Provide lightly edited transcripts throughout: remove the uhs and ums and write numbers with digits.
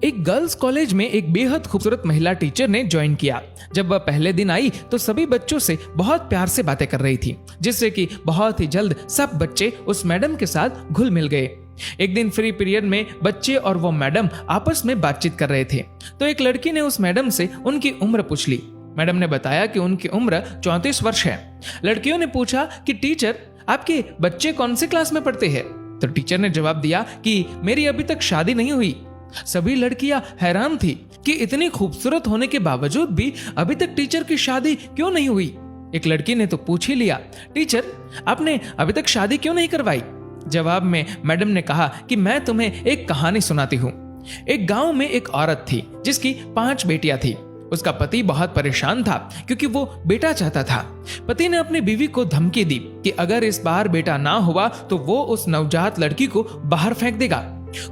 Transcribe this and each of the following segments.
एक girls college में एक बेहद खूबसूरत महिला टीचर ने ज्वाइन किया। जब वह पहले दिन आई तो सभी बच्चों से बहुत प्यार से बातें कर रही थी, जिससे कि बहुत ही जल्द सब बच्चे उस मैडम के साथ घुल मिल गए। एक दिन फ्री पीरियड में बच्चे और वो मैडम आपस में बातचीत कर रहे थे, तो एक लड़की ने उस मैडम से उनकी उम्र पूछ ली। मैडम ने बताया कि उनकी उम्र 34 वर्ष है। लड़कियों ने पूछा कि टीचर, आपके बच्चे कौन से क्लास में पढ़ते हैं? तो टीचर ने जवाब दिया कि मेरी अभी तक शादी नहीं हुई। सभी लड़कियां हैरान थी कि इतनी खूबसूरत होने के बावजूद भी अभी तक टीचर की शादी क्यों नहीं हुई। एक लड़की ने तो पूछ ही लिया, टीचर आपने अभी तक शादी क्यों नहीं करवाई? जवाब में मैडम ने कहा कि मैं तुम्हें एक कहानी सुनाती हूँ। एक गांव में एक औरत थी जिसकी 5 बेटियां थी। उसका पति बहुत परेशान था क्योंकि वो बेटा चाहता था। पति ने अपनी बीवी को धमकी दी कि अगर इस बार बेटा ना हुआ तो वो उस नवजात लड़की को बाहर फेंक देगा।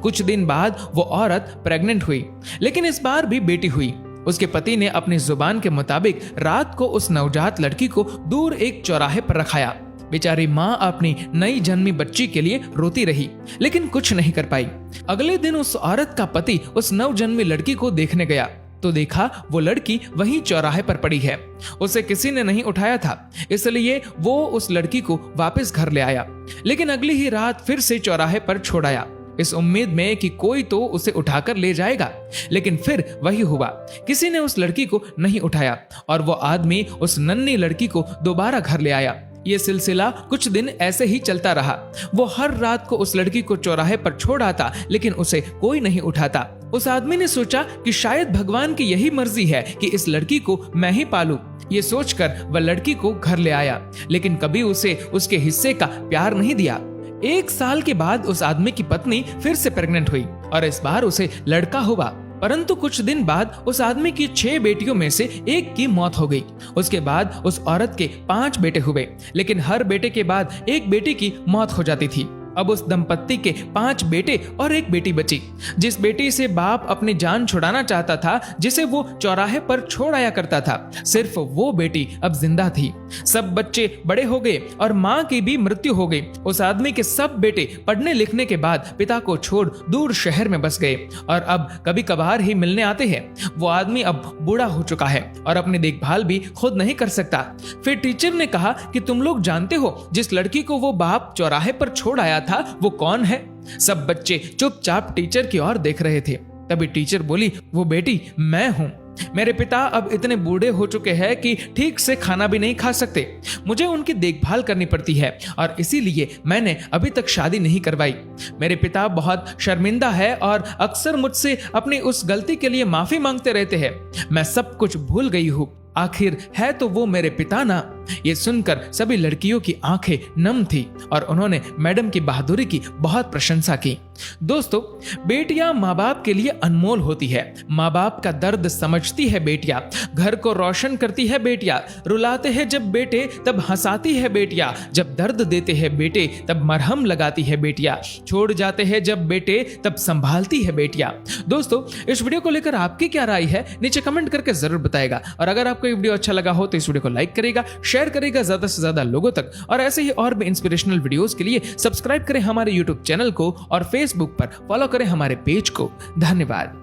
कुछ दिन बाद वो औरत प्रेग्नेंट हुई, लेकिन इस बार भी बेटी हुई। उसके पति ने अपनी जुबान के मुताबिक रात को उस नवजात लड़की को दूर एक चौराहे पर रखाया। बेचारी माँ अपनी नई जन्मी बच्ची के लिए रोती रही, लेकिन कुछ नहीं कर पाई। अगले दिन उस औरत का पति उस नवजन्मी लड़की को देखने गया तो देखा वो लड़की वहीं चौराहे पर पड़ी है। उसे किसी ने नहीं उठाया था, इसलिए वो उस लड़की को वापस घर ले आया, लेकिन अगली ही रात फिर से चौराहे पर छोड़ आया, इस उम्मीद में कि कोई तो उसे उठाकर ले जाएगा। लेकिन फिर वही हुआ, किसी ने उस लड़की को नहीं उठाया और वो आदमी उस नन्ही लड़की को दोबारा घर ले आया। ये सिलसिला कुछ दिन ऐसे ही चलता रहा। वो हर रात को उस लड़की को चौराहे पर छोड़ आता, लेकिन उसे कोई नहीं उठाता। उस आदमी ने सोचा कि शायद भगवान की यही मर्जी है कि इस लड़की को मैं ही पालूं। ये सोचकर वह लड़की को घर ले आया, लेकिन कभी उसे उसके हिस्से का प्यार नहीं दिया। 1 साल के बाद उस आदमी की पत्नी फिर से प्रेग्नेंट हुई और इस बार उसे लड़का हुआ। परंतु कुछ दिन बाद उस आदमी की 6 बेटियों में से एक की मौत हो गई। उसके बाद उस औरत के 5 बेटे हुए, लेकिन हर बेटे के बाद एक बेटी की मौत हो जाती थी। अब उस दंपत्ति के 5 बेटे और एक बेटी बची। जिस बेटी से बाप अपनी जान छुड़ाना चाहता था, जिसे वो चौराहे पर छोड़ आया करता था, सिर्फ वो बेटी अब जिंदा थी। सब बच्चे बड़े हो गए और माँ की भी मृत्यु हो गई। उस आदमी के सब बेटे पढ़ने लिखने के बाद पिता को छोड़ दूर शहर में बस गए और अब कभी कभार ही मिलने आते हैं। वो आदमी अब बूढ़ा हो चुका है और अपनी देखभाल भी खुद नहीं कर सकता। फिर टीचर ने कहा कि तुम लोग जानते हो जिस लड़की को वो बाप चौराहे पर छोड़ आया था वो कौन है? सब बच्चे चुपचाप टीचर की ओर देख रहे थे। तभी टीचर बोली, वो बेटी मैं हूं। मेरे पिता अब इतने बूढ़े हो चुके हैं कि ठीक से खाना भी नहीं खा सकते। मुझे उनकी देखभाल करनी पड़ती है और इसीलिए मैंने अभी तक शादी नहीं करवाई। मेरे पिता बहुत शर्मिंदा है और अक्सर मुझसे अपनी उस गलती के लिए माफी मांगते रहते हैं। मैं सब कुछ भूल गई हूँ। आखिर है तो वो मेरे पिता ना। ये सुनकर सभी लड़कियों की आंखें नम थी और उन्होंने मैडम की बहादुरी की बहुत प्रशंसा की। दोस्तों, बेटियां माँ बाप के लिए अनमोल होती है। माँ बाप का दर्द समझती है बेटियां, घर को रोशन करती है बेटियां। रुलाते हैं जब बेटे तब हंसाती है बेटियां, जब दर्द देते हैं बेटे तब मरहम लगाती है बेटियां, छोड़ जाते हैं जब बेटे तब संभालती है बेटियां। दोस्तों, इस वीडियो को लेकर आपकी क्या राय है नीचे कमेंट करके जरूर बताएगा और अगर आपको ये वीडियो अच्छा लगा हो तो इस वीडियो को लाइक करेगा, शेयर करेगा ज्यादा से ज्यादा लोगों तक और ऐसे ही और भी इंस्पिरेशनल वीडियोस के लिए सब्सक्राइब करें हमारे यूट्यूब चैनल को और फेसबुक पर फॉलो करें हमारे पेज को। धन्यवाद।